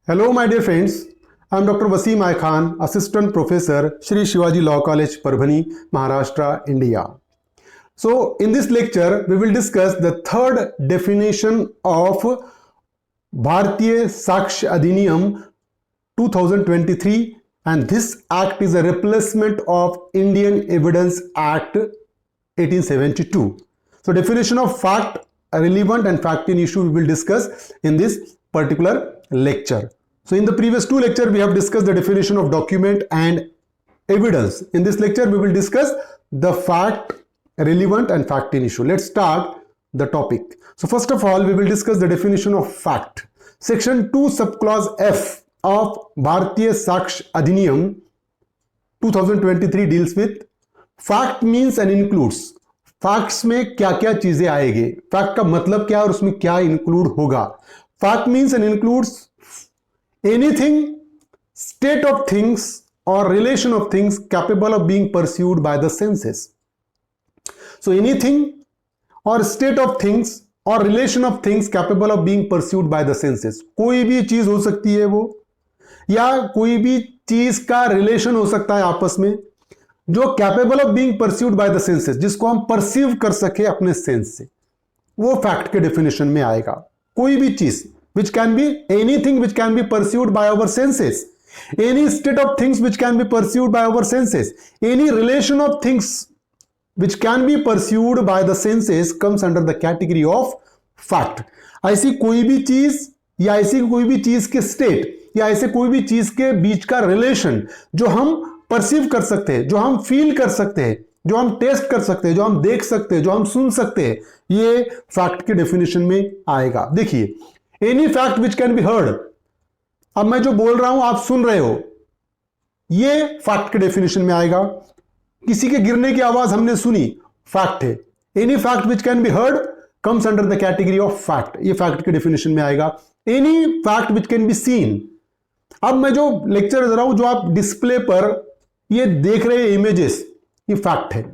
Hello, my dear friends. I am Dr. Wasim I Khan, Assistant Professor, Shri Shivaji Law College, Parbhani, Maharashtra, India. So, in this lecture, we will discuss the third definition of Bharatiya Sakshya Adhiniyam 2023, and this act is a replacement of Indian Evidence Act 1872. So, definition of fact, relevant and fact in issue we will discuss in this particular lecture. So in the previous two lectures, we have discussed the definition of document and evidence. In this lecture, we will discuss the fact, relevant and fact in issue. Let's start the topic. So first of all, we will discuss the definition of fact. Section 2 subclause F of Bharatiya Sakshya Adhiniyam 2023 deals with fact means and includes. Facts में क्या क्या चीजें आएगी, fact का मतलब क्या और उसमें क्या इंक्लूड होगा. Fact means and includes anything, state of things or relation of things capable of being pursued by the senses. So anything or state of things or relation of things capable of being pursued by the senses. कोई भी चीज हो सकती है वो, या कोई भी चीज का रिलेशन हो सकता है आपस में जो capable of being perceived by the senses, जिसको हम परसीव कर सके अपने सेंस से, वो फैक्ट के डेफिनेशन में आएगा. कोई भी चीज which can be anything which can be pursued by our senses, any state of things which can be pursued by our senses, any relation of things which can be pursued by the senses comes under the category of fact. ऐसी कोई भी चीज या ऐसी कोई भी चीज के स्टेट या ऐसे कोई भी चीज के बीच का रिलेशन जो हम परसीव कर सकते हैं, जो हम फील कर सकते हैं, जो हम टेस्ट कर सकते हैं, जो हम देख सकते हैं, जो हम सुन सकते हैं, ये फैक्ट के डेफिनेशन में आएगा. देखिए, any fact which can be heard, अब मैं जो बोल रहा हूं आप सुन रहे हो, ये फैक्ट के डेफिनेशन में आएगा. किसी के गिरने की आवाज हमने सुनी, फैक्ट है. Any fact which can be heard comes under the category of fact, ये फैक्ट के डेफिनेशन में आएगा. Any fact which can be seen, अब मैं जो लेक्चर दे रहा हूं, जो आप डिस्प्ले पर ये देख रहे हैं इमेजेस, ये फैक्ट है.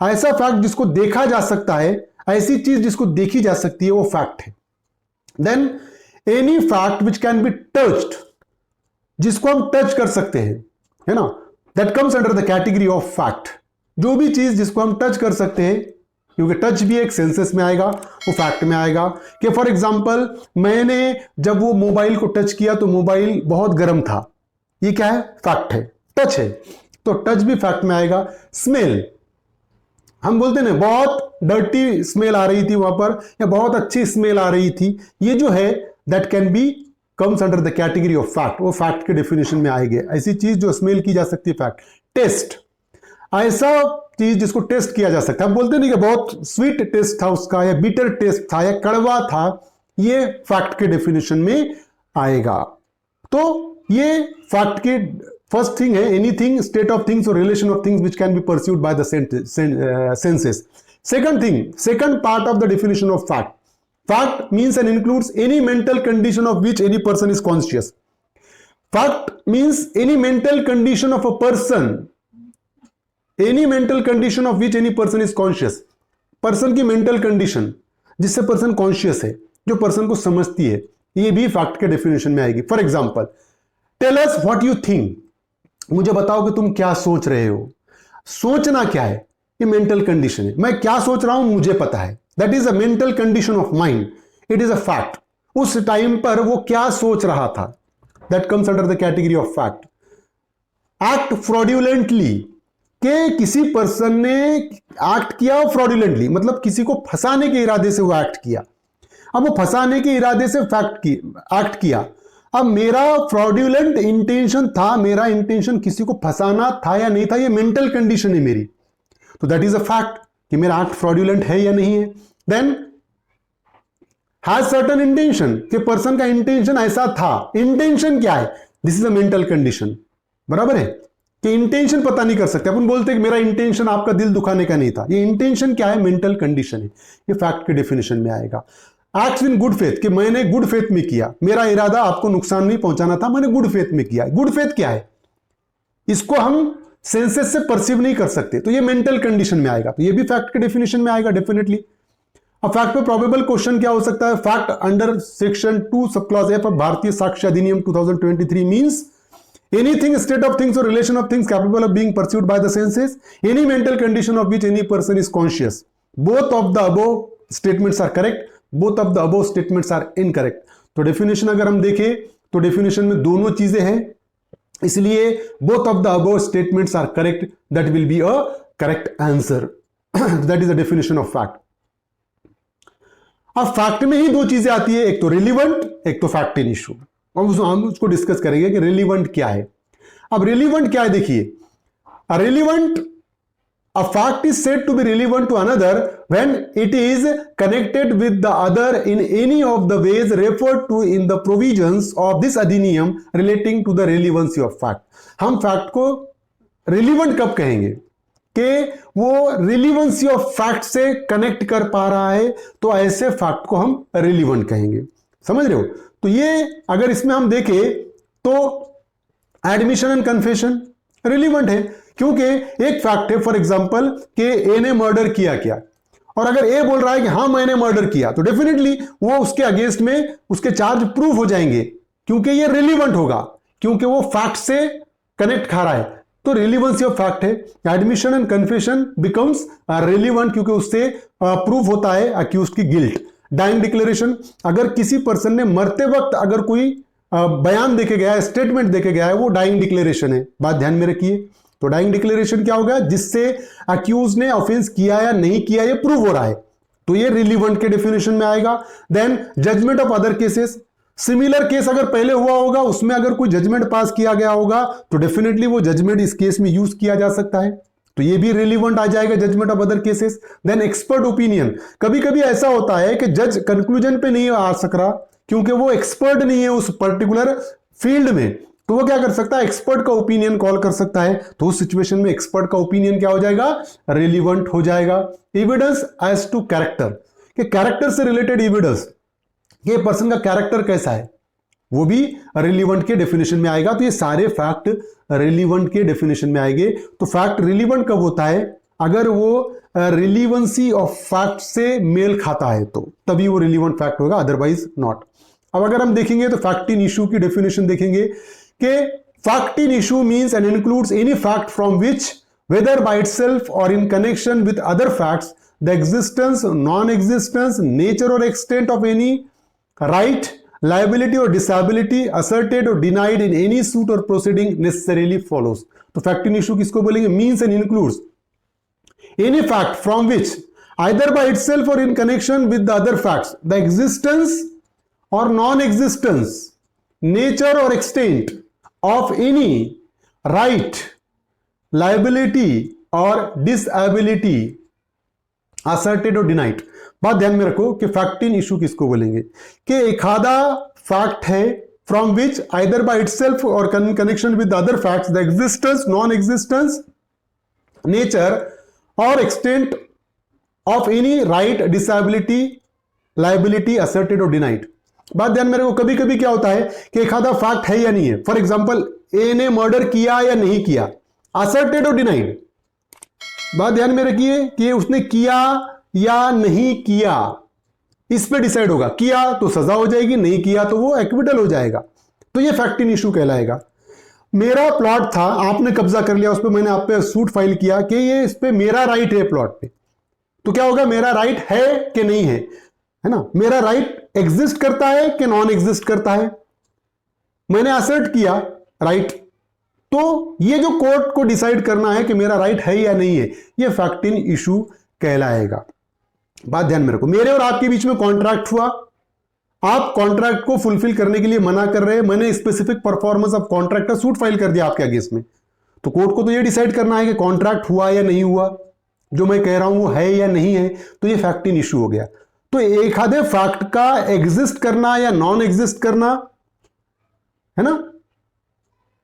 ऐसा फैक्ट जिसको देखा जा सकता है, ऐसी चीज जिसको देखी जा सकती है, वो फैक्ट है. Then any fact which can be touched, जिसको हम टच कर सकते हैं, है ना, that comes under the category of fact. जो भी चीज जिसको हम टच कर सकते हैं, क्योंकि टच भी एक सेंसेस में आएगा, वो फैक्ट में आएगा. कि फॉर एग्जांपल, मैंने जब वो मोबाइल को टच किया तो मोबाइल बहुत गर्म था, ये क्या है, फैक्ट है, टच है, तो टच भी फैक्ट में आएगा. स्मेल, हम बोलते हैं ना बहुत डर्टी स्मेल आ रही थी वहां पर, या बहुत अच्छी स्मेल आ रही थी, ये जो है that can be comes under the category of fact, वो फैक्ट के डेफिनेशन में आएगी. ऐसी चीज जो स्मेल की जा सकती है, फैक्ट. टेस्ट, ऐसा चीज जिसको टेस्ट किया जा सकता है, हम बोलते नहीं कि बहुत स्वीट टेस्ट था उसका, या बिटर टेस्ट था, या कड़वा था, ये फैक्ट के डेफिनेशन में आएगा. तो ये फैक्ट की फर्स्ट थिंग है, एनीथिंग, स्टेट ऑफ थिंग्स और relation of things which can be perceived by the senses. Second thing, second part of the definition of fact. Fact means and includes any mental condition of which any person is conscious. Fact means any mental condition of a person, any mental condition of which any person is conscious. Person की mental condition जिससे person conscious है, जो person को समझती है, ये भी fact के definition में आएगी. For example, tell us what you think. मुझे बताओ कि तुम क्या सोच रहे हो. सोचना क्या है, ये मेंटल कंडीशन है. मैं क्या सोच रहा हूं मुझे पता है, that is a mental condition of mind, it is a fact. उस टाइम पर वो क्या सोच रहा था, that comes under the category of fact. Act फ्रॉड्यूलेंटली, के किसी पर्सन ने एक्ट किया फ्रॉड्यूलेंटली, मतलब किसी को फंसाने के इरादे से वो एक्ट किया. अब वो फंसाने के इरादे से एक्ट किया. अब मेरा फ्रॉड्यूलेंट इंटेंशन था, मेरा इंटेंशन किसी को फंसाना था या नहीं था, ये मेंटल कंडीशन है मेरी, तो दैट इज अ फैक्ट कि मेरा एक्ट फ्रॉड्यूलेंट है या नहीं है. देन हैज सर्टेन इंटेंशन, कि पर्सन का इंटेंशन ऐसा था. इंटेंशन क्या है, this is a mental condition. बराबर है कि इंटेंशन पता नहीं कर सकते. अपन बोलते हैं कि मेरा इंटेंशन आपका दिल दुखाने का नहीं था, ये इंटेंशन क्या है, मेंटल कंडीशन है, ये फैक्ट के डेफिनेशन में आएगा. एक्ट्स इन गुड फेथ, कि मैंने गुड फेथ में किया, मेरा इरादा आपको नुकसान नहीं पहुंचाना था, मैंने गुड फेथ में किया. गुड फेथ क्या है, इसको हम सेंसेस से परसीव नहीं कर सकते, तो ये मेंटल कंडीशन में आएगा, तो ये भी फैक्ट के डेफिनेशन में आएगा डेफिनेटली. अब फैक्ट पे प्रोबेबल क्वेश्चन क्या हो सकता है? Fact under section 2 sub clause F of भारतीय साक्ष्य अधिनियम 2023 means anything state of things or relation of things capable of being perceived by the senses, any mental condition of which any person is conscious. Both of the above statements are correct, both of the above statements are incorrect. तो definition अगर हम देखें तो definition में दोनों चीजें हैं, इसलिए both of the above statements are correct. That will be a correct answer. That is the definition of fact. अब फैक्ट में ही दो चीजें आती है, एक तो रिलीवेंट, एक तो फैक्ट इन इशू। हम उसको डिस्कस करेंगे कि रिलीवेंट क्या है। अब रिलीवेंट क्या है, देखिए, relevant, a fact is said to be relevant to another when it is connected with the other in any of the ways referred to in the provisions of this अधिनियम relating to the relevancy of fact. हम fact को relevant कब कहेंगे कि वो relevancy of fact से connect कर पा रहा है, तो ऐसे फैक्ट को हम रिलीवेंट कहेंगे। समझ रहे हो? तो ये अगर इसमें हम देखें तो एडमिशन एंड कन्फेशन रिलीवेंट है, क्योंकि एक फैक्ट है फॉर एग्जांपल कि ए ने मर्डर किया क्या, और अगर ए बोल रहा है कि हाँ मैंने मर्डर किया, तो डेफिनेटली वो उसके अगेंस्ट में उसके चार्ज प्रूव हो जाएंगे, क्योंकि ये रिलीवेंट होगा, क्योंकि वो फैक्ट से कनेक्ट खा रहा है। तो रिलीवेंसी ऑफ फैक्ट है, admission and confession becomes relevant क्योंकि उससे प्रूव होता है अक्यूज्ड की गिल्ट। डाइंग डिक्लेरेशन, अगर किसी पर्सन ने मरते वक्त अगर कोई बयान देके गया है, स्टेटमेंट देके गया है, वो डाइंग डिक्लेरेशन है। बात ध्यान में रखिए। तो डाइंग डिक्लेरेशन क्या होगा? जिससे अक्यूज ने ऑफेंस किया या नहीं किया ये प्रूव हो रहा है, तो ये रिलीवेंट के डेफिनेशन में आएगा। Then judgement of other cases, similar case अगर पहले हुआ होगा उसमें अगर कोई जजमेंट पास किया गया होगा तो डेफिनेटली वो जजमेंट इस केस में यूज किया जा सकता है, तो ये भी रिलीवेंट आ जाएगा, judgement of other cases. Then expert opinion, कभी कभी ऐसा होता है कि जज कंक्लूजन पे नहीं आ सक रहा क्योंकि वो एक्सपर्ट नहीं है उस पर्टिकुलर फील्ड में, तो वो क्या कर सकता है? एक्सपर्ट का ओपिनियन कॉल कर सकता है। तो उस सिचुएशन में एक्सपर्ट का ओपिनियन क्या हो जाएगा? रिलीवेंट हो जाएगा। एविडेंस एज टू कैरेक्टर, कि कैरेक्टर से रिलेटेड एविडेंस, ये पर्सन का कैरेक्टर कैसा है, वो भी रिलीवेंट के डेफिनेशन में आएगा। तो ये सारे फैक्ट रिलीवेंट के डेफिनेशन में आएंगे। तो फैक्ट रिलीवेंट कब होता है? अगर वो रिलीवेंसी ऑफ फैक्ट से मेल खाता है, तो तभी वो रिलीवेंट फैक्ट होगा, अदरवाइज नॉट। अब अगर हम देखेंगे तो फैक्ट इन इशू की डेफिनेशन देखेंगे कि fact in issue means and includes any fact from which whether by itself और in connection with other facts the existence, non existence, nature और extent of any right, liability or disability asserted or denied in any suit or proceeding necessarily follows. तो fact in issue किसको बोलेंगे? means and includes any fact from which either by itself or in connection with the other facts the existence or non-existence, nature or extent of any right, liability or disability asserted or denied। बात ध्यान में रखो कि fact in issue किसको बोलेंगे? कि एक आधा फैक्ट है from which either by itself और connection with other facts the existence, non existence, nature और extent of any right, disability, liability asserted और डिनाइड। बात ध्यान में रखो, कभी कभी क्या होता है कि एक आधा फैक्ट है या नहीं है। फॉर एग्जाम्पल ए ने मर्डर किया या नहीं किया, असर्टेड और डिनाइड। बात ध्यान में रखिए कि उसने किया या नहीं किया, इस पे डिसाइड होगा। किया तो सजा हो जाएगी, नहीं किया तो वो एक्विटल हो जाएगा। तो ये फैक्ट इन इशू कहलाएगा। मेरा प्लॉट था, आपने कब्जा कर लिया उस पर, मैंने आप पे सूट फाइल किया कि ये इस पे मेरा राइट है प्लॉट पे, तो क्या होगा? मेरा राइट है कि नहीं है, है ना? मेरा राइट एग्जिस्ट करता है कि नॉन एग्जिस्ट करता है? मैंने असर्ट किया राइट, तो ये जो कोर्ट को डिसाइड करना है कि मेरा राइट है या नहीं है, ये फैक्ट इन इशू कहलाएगा। बात ध्यान में रखो, मेरे और आपके बीच में कॉन्ट्रैक्ट हुआ, आप कॉन्ट्रैक्ट को फुलफिल करने के लिए मना कर रहे हैं, मैंने स्पेसिफिक परफॉर्मेंस ऑफ कॉन्ट्रैक्ट का सूट फाइल कर दिया आपके अगेंस्ट में, तो कोर्ट को तो ये डिसाइड करना है कि कॉन्ट्रैक्ट हुआ या नहीं हुआ, जो मैं कह रहा हूं वो है या नहीं है, तो ये फैक्ट इन इशू हो गया। तो एक आधे फैक्ट का एग्जिस्ट करना या नॉन एग्जिस्ट करना, है ना,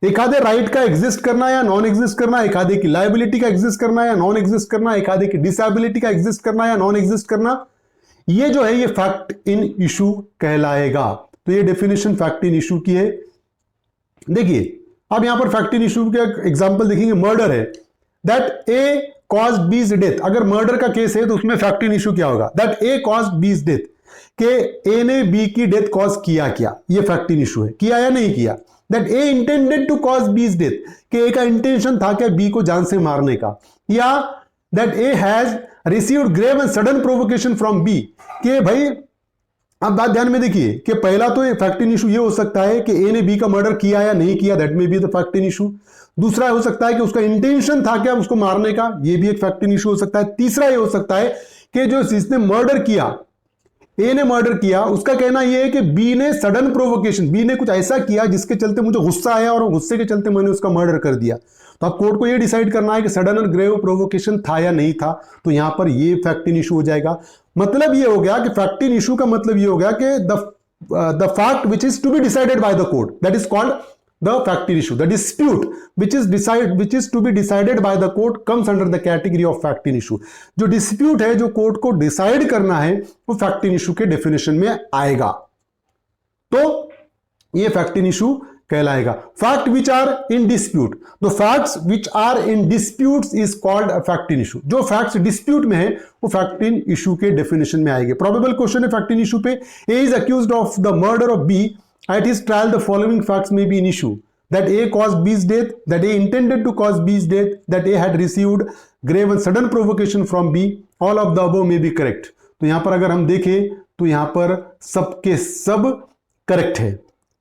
एक आधे राइट का एग्जिस्ट करना या नॉन एग्जिस्ट करना, एक आधे की लायबिलिटी का एग्जिस्ट करना या नॉन एग्जिस्ट करना, एक आधे की डिसेबिलिटी का एग्जिस्ट करना या नॉन एग्जिस्ट करना, ये जो है ये फैक्ट इन इशू कहलाएगा। तो ये डेफिनेशन फैक्ट इन इशू की है। देखिए अब यहां पर फैक्ट इन इशू का एग्जांपल देखेंगे। मर्डर है, दैट ए कॉज्ड बीज डेथ, अगर मर्डर का केस है तो उसमें फैक्ट इन इशू क्या होगा, दैट ए कॉज्ड बीज डेथ, के ए ने बी की डेथ कॉज किया क्या, ये फैक्ट इन इशू है, किया या नहीं किया। That A intended to cause B's death, के ए का इंटेंशन था क्या बी को जान से मारने का, या that A has received grave and sudden provocation from B, के भाई अब बात ध्यान में देखिए कि पहला तो फैक्ट इन इशू ये हो सकता है कि ए ने बी का मर्डर किया या नहीं किया, that may be the fact in issue. दूसरा हो सकता है कि उसका इंटेंशन था क्या उसको मारने का, ये भी एक फैक्ट इन इशू हो सकता है। तीसरा ये हो सकता है कि जो जिसने मर्डर किया, ए ने मर्डर किया, उसका कहना यह है कि बी ने सडन प्रोवोकेशन, बी ने कुछ ऐसा किया जिसके चलते मुझे गुस्सा आया और गुस्से के चलते मैंने उसका मर्डर कर दिया। तो अब कोर्ट को यह डिसाइड करना है कि सडन और ग्रेव प्रोवोकेशन था या नहीं था, तो यहां पर ये फैक्ट इन इशू हो जाएगा। मतलब ये हो गया कि फैक्ट इन इशू का मतलब ये हो गया कि the fact which is to be decided by the court, that is called the fact in issue. The dispute which is to be decided by the court comes under the category of fact in issue. जो dispute है, जो court को decide करना है, वो fact in issue के definition में आएगा, तो ये फैक्ट इन इशू कहलाएगा। Fact which are in dispute, the facts which are in disputes is called a fact in issue. जो फैक्ट्स डिस्प्यूट में है वो फैक्ट इन इशू के डेफिनेशन में आएंगे। प्रोबेबल क्वेश्चन है फैक्ट इन इशू पे, A is accused of the murder of B, at his trial the following facts may be in issue, that A caused B's death, that A intended to cause B's death, that A had received grave and sudden provocation from B, all of the above may be correct। तो यहां पर अगर हम देखें तो यहां पर सबके सब करेक्ट है,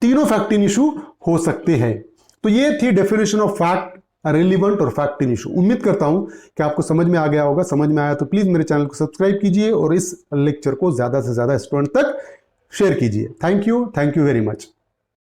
तीनों फैक्ट इन इशू हो सकते हैं। तो ये थी डेफिनेशन ऑफ फैक्ट, रिलीवेंट और फैक्ट इन इशू। उम्मीद करता हूं कि आपको समझ में आ गया होगा। समझ में आया तो प्लीज मेरे चैनल को सब्सक्राइब कीजिए और इस लेक्चर को ज्यादा से ज्यादा स्टूडेंट तक शेयर कीजिए। Thank you very much.